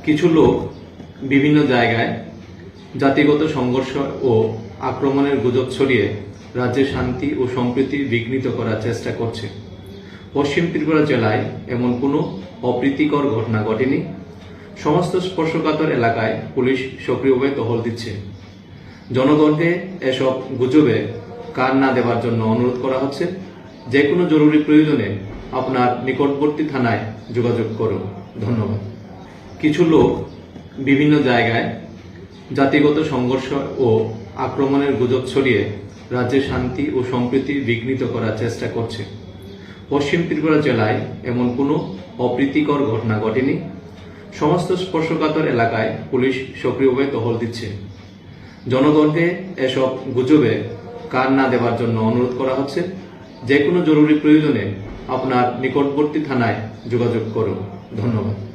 কিছু লোক বিভিন্ন জায়গায় জাতিগত সংঘর্ষ ও আক্রমণের গুজব ছড়িয়ে রাজ্যের শান্তি ও সম্প্রীতি বিঘ্নিত করার চেষ্টা করছে। পশ্চিম ত্রিপুরা জেলায় এমন কোনো অপ্রীতিকর ঘটনা ঘটেনি। সমস্ত স্পর্শকাতর এলাকায় পুলিশ সক্রিয়ভাবে টহল দিচ্ছে। জনগণকে এসব গুজবে কান না দেওয়ার জন্য অনুরোধ করা হচ্ছে। যে কোনো জরুরি প্রয়োজনে আপনার নিকটবর্তী থানায় যোগাযোগ করুন। ধন্যবাদ। কিছু লোক বিভিন্ন জায়গায় জাতিগত সংঘর্ষ ও আক্রমণের গুজব ছড়িয়ে রাজ্যের শান্তি ও সম্প্রীতি বিঘ্নিত করার চেষ্টা করছে। পশ্চিম ত্রিপুরা জেলায় এমন কোনো অপ্রীতিকর ঘটনা ঘটেনি। সমস্ত স্পর্শকাতর এলাকায় পুলিশ সক্রিয়ভাবে টহল দিচ্ছে। জনগণকে এসব গুজবে কান না দেওয়ার জন্য অনুরোধ করা হচ্ছে। যে কোনো জরুরি প্রয়োজনে আপনার নিকটবর্তী থানায় যোগাযোগ করুন। ধন্যবাদ।